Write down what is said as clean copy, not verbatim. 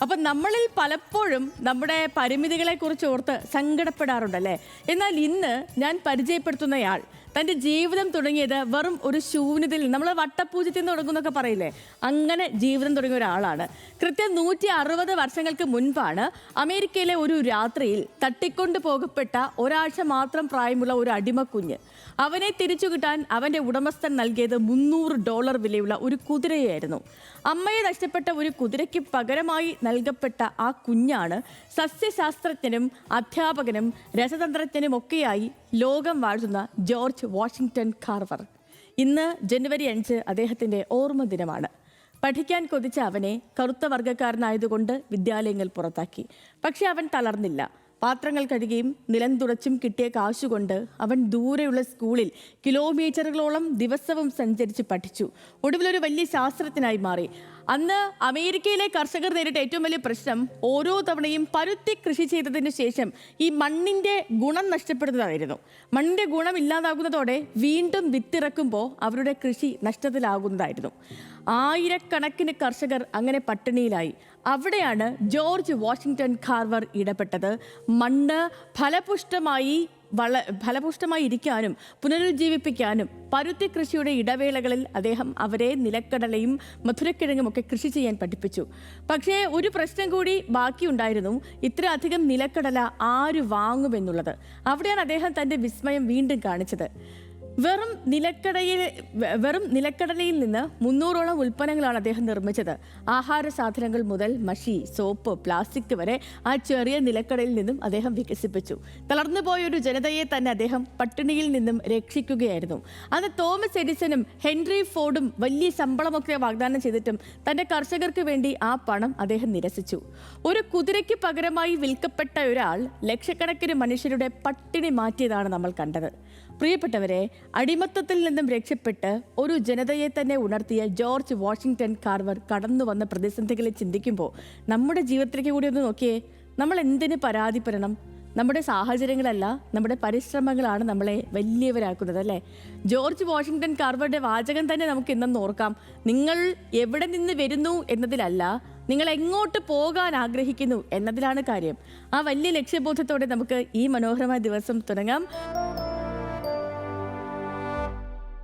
അപ്പം നമ്മളിൽ പലപ്പോഴും നമ്മുടെ പരിമിതികളെക്കുറിച്ച് ഓർത്ത് സങ്കടപ്പെടാറുണ്ടല്ലേ. എന്നാൽ ഇന്ന് ഞാൻ പരിചയപ്പെടുത്തുന്നയാൾ തൻ്റെ ജീവിതം തുടങ്ങിയത് വെറും ഒരു ശൂന്യതയിൽ, നമ്മൾ വട്ടപ്പൂജ്യത്തിൽ നിന്ന് തുടങ്ങുന്നൊക്കെ പറയില്ലേ, അങ്ങനെ ജീവിതം തുടങ്ങിയ ഒരാളാണ്. കൃത്യം 160 വർഷങ്ങൾക്ക് മുൻപാണ് അമേരിക്കയിലെ ഒരു രാത്രിയിൽ തട്ടിക്കൊണ്ടു പോകപ്പെട്ട ഒരാഴ്ച മാത്രം പ്രായമുള്ള ഒരു അടിമക്കുഞ്ഞ്. അവനെ തിരിച്ചു കിട്ടാൻ അവൻ്റെ ഉടമസ്ഥൻ നൽകിയത് $300 വിലയുള്ള ഒരു കുതിരയായിരുന്നു. അമ്മയെ നഷ്ടപ്പെട്ട ഒരു കുതിരയ്ക്ക് പകരമായി നൽകപ്പെട്ട ആ കുഞ്ഞാണ് സസ്യശാസ്ത്രജ്ഞനും അധ്യാപകനും രസതന്ത്രജ്ഞനും ഒക്കെയായി ലോകം വാഴ്ത്തുന്ന ജോർജ് വാഷിങ്ടൺ കാർവർ. ഇന്ന് ജനുവരി 5 അദ്ദേഹത്തിൻ്റെ ഓർമ്മ ദിനമാണ്. പഠിക്കാൻ കൊതിച്ച അവനെ കറുത്ത വർഗ്ഗക്കാരനായതുകൊണ്ട് വിദ്യാലയങ്ങൾ പുറത്താക്കി. പക്ഷെ അവൻ തളർന്നില്ല. പാത്രങ്ങൾ കഴുകിയും നിലം തുടച്ചും കിട്ടിയ കാശുകൊണ്ട് അവൻ ദൂരെയുള്ള സ്കൂളിൽ കിലോമീറ്ററുകളോളം ദിവസവും സഞ്ചരിച്ച് പഠിച്ചു. ഒടുവിലൊരു വലിയ ശാസ്ത്രജ്ഞനായി മാറി. അന്ന് അമേരിക്കയിലെ കർഷകർ നേരിട്ട ഏറ്റവും വലിയ പ്രശ്നം ഓരോ തവണയും പരുത്തി കൃഷി ചെയ്തതിന് ശേഷം ഈ മണ്ണിൻ്റെ ഗുണം നഷ്ടപ്പെടുന്നതായിരുന്നു. മണ്ണിൻ്റെ ഗുണം ഇല്ലാതാകുന്നതോടെ വീണ്ടും വിത്തിറക്കുമ്പോൾ അവരുടെ കൃഷി നഷ്ടത്തിലാകുന്നതായിരുന്നു. ആയിരക്കണക്കിന് കർഷകർ അങ്ങനെ പട്ടിണിയിലായി. അവിടെയാണ് ജോർജ് വാഷിങ്ടൺ കാർവർ ഇടപെട്ടത്. മണ്ണ് ഫലപുഷ്ടമായി ഇരിക്കാനും പുനരുജ്ജീവിപ്പിക്കാനും പരുത്തി കൃഷിയുടെ ഇടവേളകളിൽ അദ്ദേഹം അവരെ നിലക്കടലയും മധുരക്കിഴങ്ങും ഒക്കെ കൃഷി ചെയ്യാൻ പഠിപ്പിച്ചു. പക്ഷേ ഒരു പ്രശ്നം കൂടി ബാക്കിയുണ്ടായിരുന്നു. ഇത്ര അധികം നിലക്കടല ആര് വാങ്ങുമെന്നുള്ളത്. അവിടെയാണ് അദ്ദേഹം തൻ്റെ വിസ്മയം വീണ്ടും കാണിച്ചത്. വെറും നിലക്കടലയിൽ നിന്ന് 300ഓളം ഉൽപ്പന്നങ്ങളാണ് അദ്ദേഹം നിർമ്മിച്ചത്. ആഹാര സാധനങ്ങൾ മുതൽ മഷി, സോപ്പ്, പ്ലാസ്റ്റിക് വരെ ആ ചെറിയ നിലക്കടലിൽ നിന്നും അദ്ദേഹം വികസിപ്പിച്ചു. തളർന്നുപോയൊരു ജനതയെ തന്നെ അദ്ദേഹം പട്ടിണിയിൽ നിന്നും രക്ഷിക്കുകയായിരുന്നു. അന്ന് തോമസ് എഡിസണും ഹെൻറി ഫോർഡും വലിയ ശമ്പളമൊക്കെ വാഗ്ദാനം ചെയ്തിട്ടും തൻ്റെ കർഷകർക്ക് വേണ്ടി ആ പണം അദ്ദേഹം നിരസിച്ചു. ഒരു കുതിരയ്ക്ക് പകരമായി വിൽക്കപ്പെട്ട ഒരാൾ ലക്ഷക്കണക്കിന് മനുഷ്യരുടെ പട്ടിണി മാറ്റിയതാണ് നമ്മൾ കണ്ടത്. പ്രിയപ്പെട്ടവരെ, അടിമത്തത്തിൽ നിന്നും രക്ഷപ്പെട്ട് ഒരു ജനതയെ തന്നെ ഉണർത്തിയ ജോർജ് വാഷിങ്ടൺ കാർവർ കടന്നു വന്ന പ്രതിസന്ധികളെ ചിന്തിക്കുമ്പോൾ നമ്മുടെ ജീവിതത്തിലേക്ക് കൂടി ഒന്ന് നോക്കിയേ. നമ്മൾ എന്തിന് പരാതിപ്പെടണം? നമ്മുടെ സാഹചര്യങ്ങളല്ല, നമ്മുടെ പരിശ്രമങ്ങളാണ് നമ്മളെ വലിയവരാക്കുന്നത്, അല്ലേ? ജോർജ് വാഷിങ്ടൺ കാർവറുടെ വാചകം തന്നെ നമുക്ക് ഇന്നെന്ന് ഓർക്കാം. നിങ്ങൾ എവിടെ നിന്ന് വരുന്നു എന്നതിലല്ല, നിങ്ങൾ എങ്ങോട്ട് പോകാൻ ആഗ്രഹിക്കുന്നു എന്നതിലാണ് കാര്യം. ആ വലിയ ലക്ഷ്യബോധത്തോടെ നമുക്ക് ഈ മനോഹരമായ ദിവസം തുടങ്ങാം.